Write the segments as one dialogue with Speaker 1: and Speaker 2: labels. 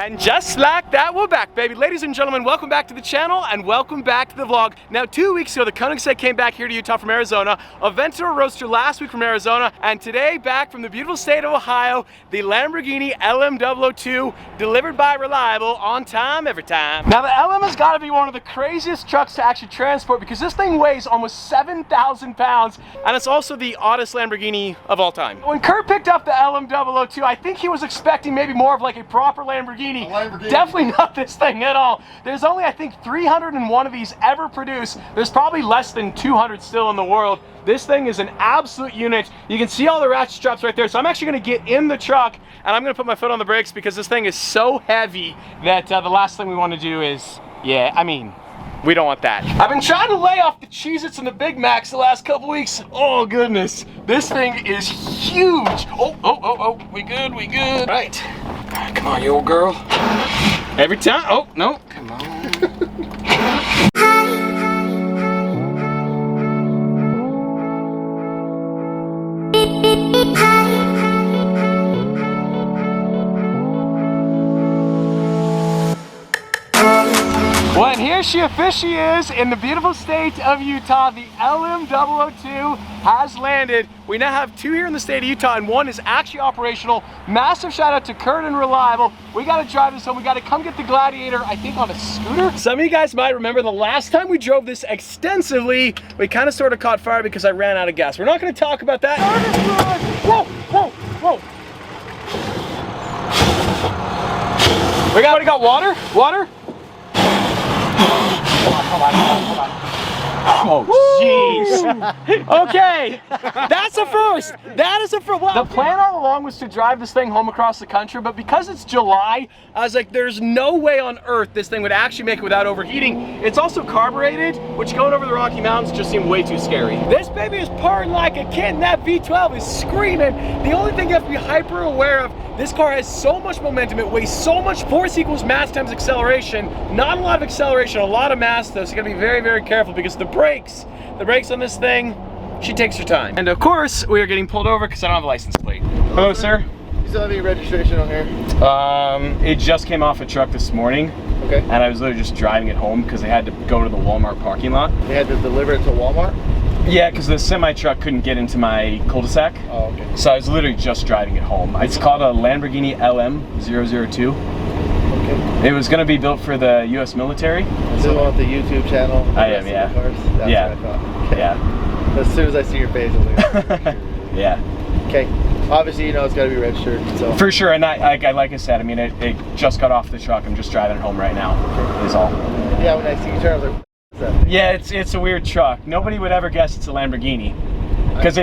Speaker 1: And just like that, we're back, baby. Ladies and gentlemen, welcome back to the channel and welcome back to the vlog. Now, 2 weeks ago, the Koenigsegg came back here to Utah from Arizona, Aventador Roadster last week from Arizona, and today, back from the beautiful state of Ohio, the Lamborghini LM002, delivered by Reliable, on time, every time. Now, the LM has got to be one of the craziest trucks to actually transport because this thing weighs almost 7,000 pounds, and it's also the oddest Lamborghini of all time. When Kurt picked up the LM002, I think he was expecting maybe more of like a proper Lamborghini. Definitely not this thing at all. There's only, I think, 301 of these ever produced. There's probably less than 200 still in the world. This thing is an absolute unit. You can see all the ratchet straps right there. So I'm actually gonna get in the truck and I'm gonna put my foot on the brakes because this thing is so heavy that the last thing we wanna do is, yeah, I mean, we don't want that. I've been trying to lay off the Cheez-Its and the Big Macs the last couple weeks. Oh goodness, this thing is huge. Oh, we good, we good. Right, come on, you old girl. Every time, oh, no, come on. Well, and here she officially is in the beautiful state of Utah. The LM002 has landed. We now have two here in the state of Utah, and one is actually operational. Massive shout out to Kurt and Reliable. We gotta drive this home. We gotta come get the Gladiator, I think on a scooter. Some of you guys might remember the last time we drove this extensively, we kind of sort of caught fire because I ran out of gas. We're not gonna talk about that. Whoa, whoa, whoa. We got water? Water? Hold on. Oh, jeez. Okay, that's a first. That is a first. Well, the plan all along was to drive this thing home across the country, but because it's July, I was like, there's no way on earth this thing would actually make it without overheating. It's also carbureted, which going over the Rocky Mountains just seemed way too scary. This baby is purring like a kid, and that V12 is screaming. The only thing you have to be hyper aware of, this car has so much momentum, it weighs so much, force equals mass times acceleration. Not a lot of acceleration, a lot of mass though, so you gotta be very, very careful because the brakes on this thing, she takes her time. And of course, we are getting pulled over because I don't have a license plate. Hello, sir.
Speaker 2: You still have any registration on here?
Speaker 1: It just came off a truck this morning.
Speaker 2: Okay.
Speaker 1: And I was literally just driving it home because they had to go to the Walmart parking lot.
Speaker 2: They had to deliver it to Walmart?
Speaker 1: Yeah, because the semi-truck couldn't get into my cul-de-sac.
Speaker 2: Oh, okay.
Speaker 1: So I was literally just driving it home. It's called a Lamborghini LM002. Okay. It was going to be built for the U.S. military.
Speaker 2: Still on the YouTube channel?
Speaker 1: I am, yeah.
Speaker 2: That's
Speaker 1: yeah.
Speaker 2: what I thought. Okay.
Speaker 1: Yeah.
Speaker 2: As soon as I see your face, I'm like, sure.
Speaker 1: Yeah.
Speaker 2: Okay. Obviously, you know it's got to be registered. So.
Speaker 1: For sure, and like I said, I mean, it just got off the truck. I'm just driving it home right now, is all.
Speaker 2: Yeah, when I see you turn, I was like,
Speaker 1: yeah, it's a weird truck. Nobody would ever guess it's a Lamborghini, because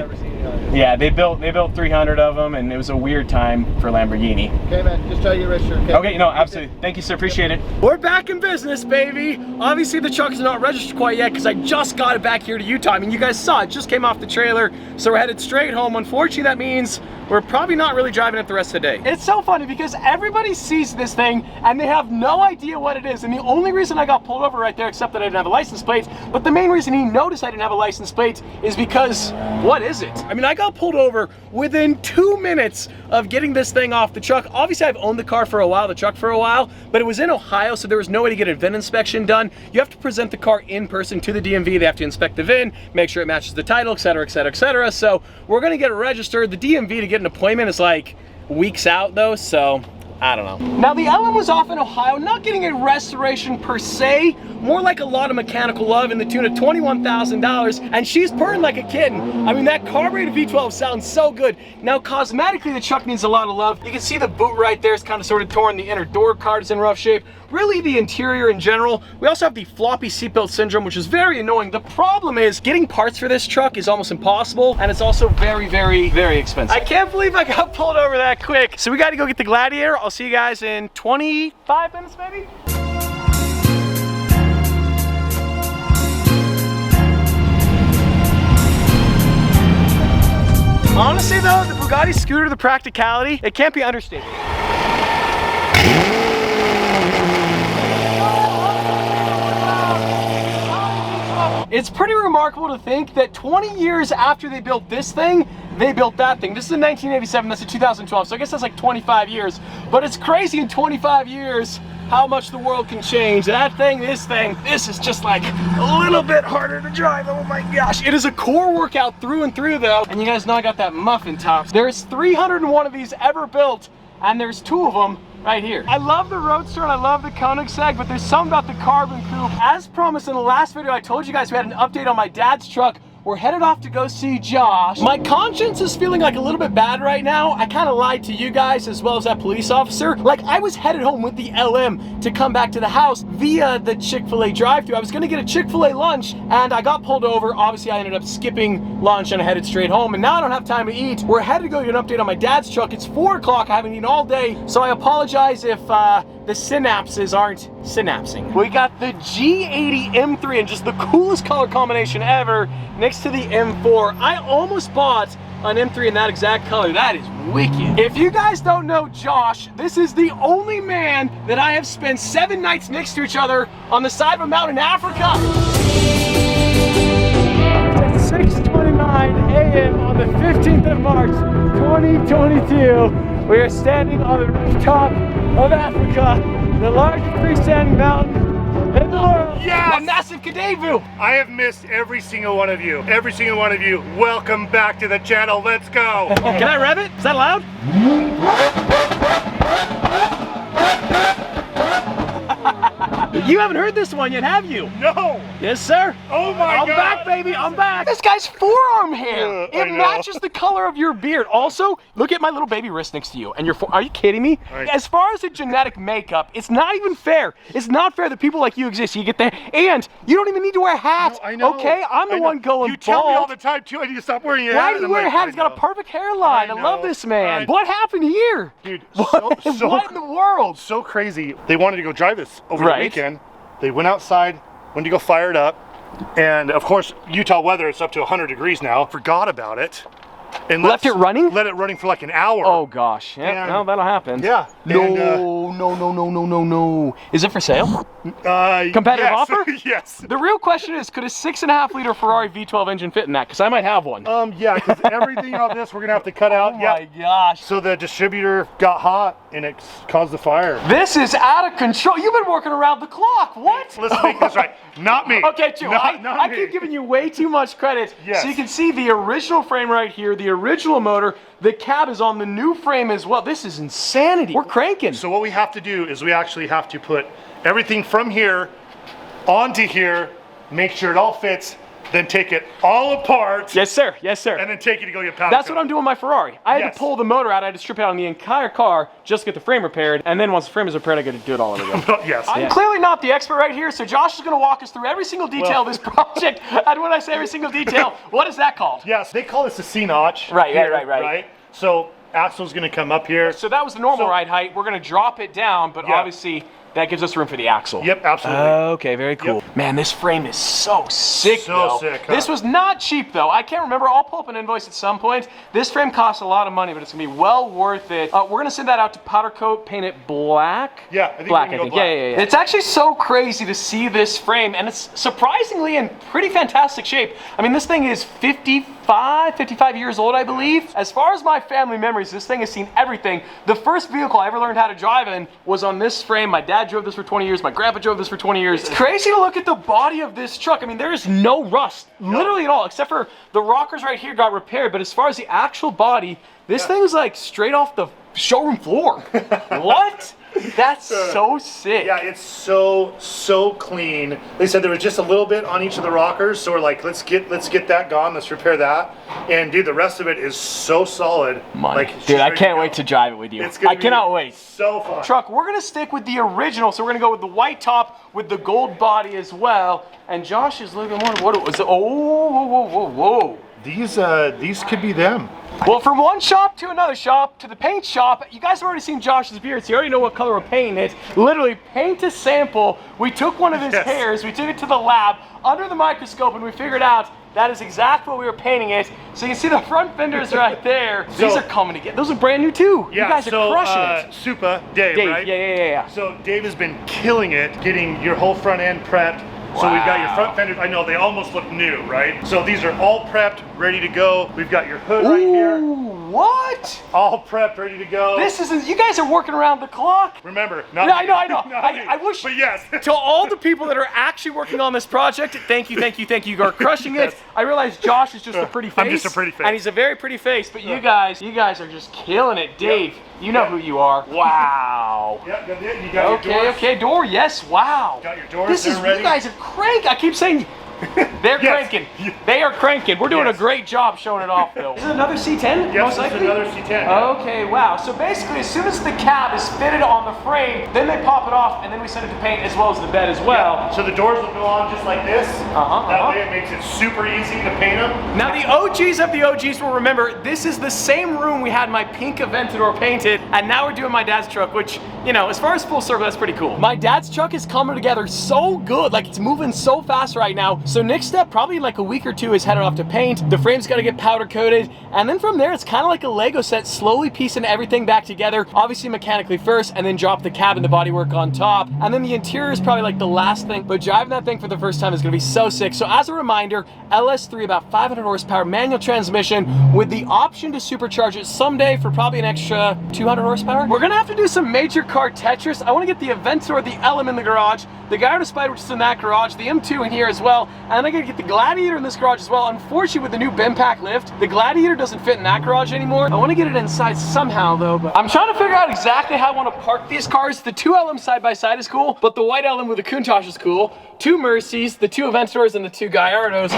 Speaker 1: yeah, they built 300 of them, and it was a weird time for Lamborghini.
Speaker 2: Okay, man, just try to get registered.
Speaker 1: Okay, no, absolutely. Thank you, sir. Appreciate it. We're back in business, baby. Obviously, the truck is not registered quite yet because I just got it back here to Utah. I mean, you guys saw it just came off the trailer, so we're headed straight home. Unfortunately, that means we're probably not really driving it the rest of the day. It's so funny because everybody sees this thing and they have no idea what it is. And the only reason I got pulled over right there, except that I didn't have a license plate, but the main reason he noticed I didn't have a license plate is because, what is it? I mean, I got pulled over within 2 minutes of getting this thing off the truck. Obviously, I've owned the car for a while, the truck for a while, but it was in Ohio, so there was no way to get a VIN inspection done. You have to present the car in person to the DMV. They have to inspect the VIN, make sure it matches the title, etc., etc., etc. So we're gonna get it registered. The DMV to get an appointment is like weeks out though, so I don't know. Now the LM was off in Ohio, not getting a restoration per se, more like a lot of mechanical love in the tune of $21,000, and she's purring like a kitten. I mean, that carbureted V12 sounds so good. Now cosmetically, the truck needs a lot of love. You can see the boot right there is kind of sort of torn, the inner door card is in rough shape. Really the interior in general. We also have the floppy seatbelt syndrome, which is very annoying. The problem is getting parts for this truck is almost impossible, and it's also very, very, very expensive. I can't believe I got pulled over that quick. So we got to go get the Gladiator. I'll see you guys in 25 minutes maybe. Honestly though, the Bugatti scooter, the practicality, it can't be understated. It's pretty remarkable to think that 20 years after they built this thing, they built that thing. This is in 1987, that's in 2012, so I guess that's like 25 years. But it's crazy in 25 years how much the world can change. That thing, this is just like a little bit harder to drive. Oh my gosh. It is a core workout through and through though. And you guys know I got that muffin top. There's 301 of these ever built, and there's 2 of them right here. I love the Roadster and I love the Koenigsegg, but there's something about the carbon coupe. As promised in the last video, I told you guys we had an update on my dad's truck. We're headed off to go see Josh. My conscience is feeling like a little bit bad right now. I kind of lied to you guys as well as that police officer. Like, I was headed home with the LM to come back to the house via the Chick-fil-A drive-thru. I was gonna get a Chick-fil-A lunch and I got pulled over. Obviously, I ended up skipping lunch and I headed straight home, and now I don't have time to eat. We're headed to go get an update on my dad's truck. It's 4 o'clock. I haven't eaten all day, so I apologize if the synapses aren't synapsing. We got the G80 M3 and just the coolest color combination ever next to the M4. I almost bought an M3 in that exact color. That is wicked. If you guys don't know Josh, this is the only man that I have spent 7 nights next to each other on the side of a mountain in Africa. It's 6:29 a.m. on the 15th of March, 2022. We are standing on the rooftop of Africa, the largest freestanding mountain in the world.
Speaker 3: Yes!
Speaker 1: A massive Kadevu.
Speaker 3: I have missed every single one of you. Every single one of you. Welcome back to the channel. Let's go.
Speaker 1: Can I rev it? Is that loud? You haven't heard this one yet, have you?
Speaker 3: No.
Speaker 1: Yes, sir.
Speaker 3: Oh my
Speaker 1: I'm
Speaker 3: God.
Speaker 1: back, baby. I'm back. This guy's forearm hair.
Speaker 3: I
Speaker 1: It
Speaker 3: know.
Speaker 1: matches the color of your beard. Also, look at my little baby wrist next to you. And are you kidding me?
Speaker 3: Right.
Speaker 1: As far as the genetic makeup, it's not even fair. It's not fair that people like you exist. You get there, and you don't even need to wear a hat.
Speaker 3: I know.
Speaker 1: Okay, I'm the one going
Speaker 3: You tell me all
Speaker 1: bald.
Speaker 3: the time too. I need to stop wearing your hat.
Speaker 1: Why do
Speaker 3: And
Speaker 1: you
Speaker 3: I'm
Speaker 1: wear a
Speaker 3: like,
Speaker 1: hat? He's got a
Speaker 3: know.
Speaker 1: perfect hairline. I love
Speaker 3: know.
Speaker 1: this man.
Speaker 3: I-
Speaker 1: What happened here?
Speaker 3: Dude,
Speaker 1: What,
Speaker 3: so
Speaker 1: what in the world?
Speaker 3: so crazy. They wanted to go drive this over
Speaker 1: Right.
Speaker 3: the weekend. They went outside, went to go fire it up, and of course, Utah weather, it's up to 100 degrees now. Forgot about it. And
Speaker 1: Left it running?
Speaker 3: Let it running for like an hour.
Speaker 1: Oh gosh, yeah,
Speaker 3: And-
Speaker 1: no, that'll happen.
Speaker 3: Yeah.
Speaker 1: No,
Speaker 3: And,
Speaker 1: no. Is it for sale? Competitive
Speaker 3: yes.
Speaker 1: offer?
Speaker 3: Yes.
Speaker 1: The real question is, could a 6.5 liter Ferrari V12 engine fit in that? Because I might have one.
Speaker 3: Yeah, because everything on this we're gonna have to cut out.
Speaker 1: Oh my gosh.
Speaker 3: So the distributor got hot and it caused the fire.
Speaker 1: This is out of control. You've been working around the clock. What?
Speaker 3: Let's make this right. Not me.
Speaker 1: Okay, Joe,
Speaker 3: Not
Speaker 1: I
Speaker 3: me.
Speaker 1: keep giving you way too much credit.
Speaker 3: Yes.
Speaker 1: So you can see the original frame right here, the original motor. The cab is on the new frame as well. This is insanity. We're cranking.
Speaker 3: So what we have to do is we actually have to put everything from here onto here, make sure it all fits, then take it all apart.
Speaker 1: Yes, sir. Yes, sir.
Speaker 3: And then take it to go get powder
Speaker 1: That's what I'm doing with my Ferrari. I had
Speaker 3: Yes.
Speaker 1: to pull the motor out. I had to strip out on the entire car just to get the frame repaired. And then once the frame is repaired, I got to do it all over again.
Speaker 3: Yes.
Speaker 1: I'm clearly not the expert right here, so Josh is going to walk us through every single detail of this project. And when I say every single detail, what is that called?
Speaker 3: Yes, they call this a C-notch.
Speaker 1: Right,
Speaker 3: here,
Speaker 1: right.
Speaker 3: So axle's gonna come up here.
Speaker 1: So that was the normal
Speaker 3: So-
Speaker 1: ride height. We're going to drop it down, but
Speaker 3: Yeah.
Speaker 1: obviously that gives us room for the axle.
Speaker 3: Yep, absolutely.
Speaker 1: Okay, very cool.
Speaker 3: Yep.
Speaker 1: Man, this frame is so sick,
Speaker 3: So
Speaker 1: though.
Speaker 3: sick, huh?
Speaker 1: This was not cheap, though. I can't remember. I'll pull up an invoice at some point. This frame costs a lot of money, but it's gonna be well worth it. We're gonna send that out to powder coat, paint it black.
Speaker 3: Yeah, I think
Speaker 1: black.
Speaker 3: we're
Speaker 1: I
Speaker 3: gonna
Speaker 1: think.
Speaker 3: go
Speaker 1: Yeah.
Speaker 3: black.
Speaker 1: It's actually so crazy to see this frame, and it's surprisingly in pretty fantastic shape. I mean, this thing is 55 years old, I believe. As far as my family memories, this thing has seen everything. The first vehicle I ever learned how to drive in was on this frame. My dad drove this for 20 years. My grandpa drove this for 20 years. It's crazy to look at the body of this truck. I mean, there is no rust, literally at all, except for the rockers right here got repaired. But as far as the actual body, this thing is like straight off the showroom floor. What? That's so sick.
Speaker 3: Yeah, it's so clean. They said there was just a little bit on each of the rockers, so we're like, let's get that gone. Let's repair that. And dude, the rest of it is so solid.
Speaker 1: Money.
Speaker 3: Like, it's
Speaker 1: Dude,
Speaker 3: just
Speaker 1: I
Speaker 3: ready
Speaker 1: can't
Speaker 3: to
Speaker 1: wait
Speaker 3: go.
Speaker 1: to drive it with you.
Speaker 3: It's gonna
Speaker 1: I cannot wait.
Speaker 3: So fun.
Speaker 1: Truck, we're gonna stick with the original, so we're gonna go with the white top with the gold body as well. And Josh is looking what it was. Oh, whoa.
Speaker 3: These could be them.
Speaker 1: Well, from one shop to another shop to the paint shop, you guys have already seen Josh's beard, so you already know what color we're painting it. Literally, paint to sample. We took one of his
Speaker 3: Yes.
Speaker 1: hairs, we took it to the lab under the microscope, and we figured out that is exactly what we were painting it. So you can see the front fenders right there. These
Speaker 3: So-
Speaker 1: are coming together. Those are brand new too.
Speaker 3: Yeah,
Speaker 1: You guys
Speaker 3: so,
Speaker 1: are crushing it.
Speaker 3: Supa, Dave,
Speaker 1: Dave,
Speaker 3: right?
Speaker 1: yeah.
Speaker 3: So Dave has been killing it, getting your whole front end prepped, So we've got your
Speaker 1: Wow.
Speaker 3: front fenders. I know they almost look new, right? So these are all prepped, ready to go. We've got your hood right here.
Speaker 1: What?
Speaker 3: All prepped, ready to go.
Speaker 1: This isn't, you guys are working around the clock.
Speaker 3: Remember, not
Speaker 1: No,
Speaker 3: me.
Speaker 1: I know.
Speaker 3: Not me.
Speaker 1: I wish.
Speaker 3: But yes.
Speaker 1: To all the people that are actually working on this project, thank you. You are crushing it.
Speaker 3: Yes.
Speaker 1: I realize Josh is just a pretty face.
Speaker 3: I'm just a pretty face.
Speaker 1: And he's a very pretty face, but you guys are just killing it. Dave, you know who you are. Wow.
Speaker 3: Yep, you got your doors.
Speaker 1: Okay, door, yes, wow.
Speaker 3: Got your doors,
Speaker 1: This is,
Speaker 3: they're ready.
Speaker 1: you guys are crank. I keep saying, they're
Speaker 3: Yes.
Speaker 1: cranking. They are cranking. We're doing
Speaker 3: Yes.
Speaker 1: a great job showing it off, Phil. Is it another C10?
Speaker 3: Yes,
Speaker 1: most
Speaker 3: it's
Speaker 1: likely?
Speaker 3: another C10.
Speaker 1: Okay, wow. So basically, as soon as the cab is fitted on the frame, then they pop it off, and then we send it to paint as well as the bed as well.
Speaker 3: So the doors will go on just like this. That way it makes it super easy to paint them.
Speaker 1: Now the OGs of the OGs will remember, this is the same room we had my pink Aventador painted, and now we're doing my dad's truck, which, you know, as far as full circle, that's pretty cool. My dad's truck is coming together so good, like it's moving so fast right now. So next step, probably like a week or two, is heading off to paint. The frame's gotta get powder coated, and then from there, it's kind of like a Lego set, slowly piecing everything back together, obviously mechanically first, and then drop the cab and the bodywork on top. And then the interior is probably like the last thing, but driving that thing for the first time is gonna be so sick. So as a reminder, LS3, about 500 horsepower manual transmission with the option to supercharge it someday for probably an extra 200 horsepower. We're gonna have to do some major car Tetris. I wanna get the Aventador, the LM in the garage, the Gallardo Spider, which is in that garage, the M2 in here as well, and I gotta get the Gladiator in this garage as well. Unfortunately, with the new BIM pack lift, the Gladiator doesn't fit in that garage anymore. I wanna get it inside somehow though, but I'm trying to figure out exactly how I wanna park these cars. The two LMs side by side is cool, but the white LM with the Countach is cool. Two Mercies, the two Aventadors, and the two Gallardos.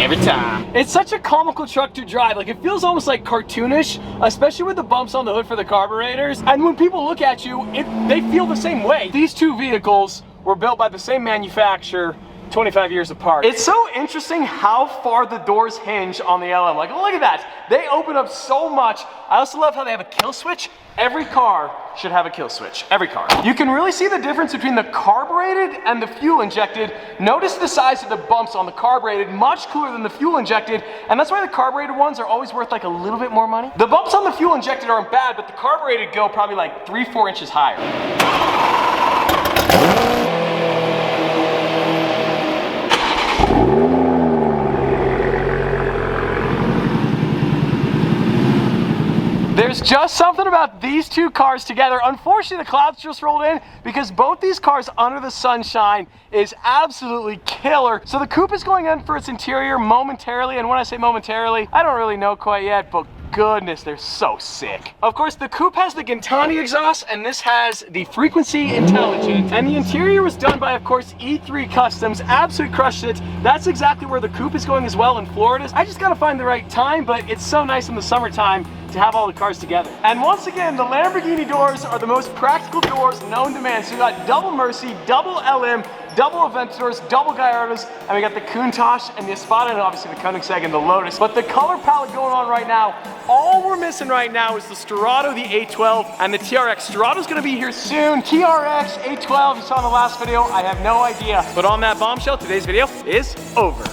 Speaker 1: Every time. It's such a comical truck to drive. Like, it feels almost like cartoonish, especially with the bumps on the hood for the carburetors. And when people look at you, they feel the same way. These two vehicles were built by the same manufacturer, 25 years apart. It's so interesting how far the doors hinge on the LM. Like, look at that. They open up so much. I also love how they have a kill switch. Every car should have a kill switch. Every car. You can really see the difference between the carbureted and the fuel injected. Notice the size of the bumps on the carbureted, much cooler than the fuel injected, and that's why the carbureted ones are always worth like a little bit more money. The bumps on the fuel injected aren't bad, but the carbureted go probably like 3-4 inches higher. There's just something about these two cars together. Unfortunately, the clouds just rolled in because both these cars under the sunshine is absolutely killer. So the coupe is going in for its interior momentarily, and when I say momentarily, I don't really know quite yet, but goodness, they're so sick. Of course, the coupe has the Gintani exhaust, and this has the Frequency Intelligent. And the interior was done by, of course, E3 Customs. Absolutely crushed it. That's exactly where the coupe is going as well in Florida. I just gotta find the right time, but it's so nice in the summertime to have all the cars together. And once again, the Lamborghini doors are the most practical doors known to man. So you got double Mercy, double LM, double Aventadors, double Gallardos, and we got the Countach and the Espada, and obviously the Koenigsegg and the Lotus. But the color palette going on right now, all we're missing right now is the Storado, the A12, and the TRX. Storado's gonna be here soon. TRX, A12, you saw in the last video, I have no idea. But on that bombshell, today's video is over.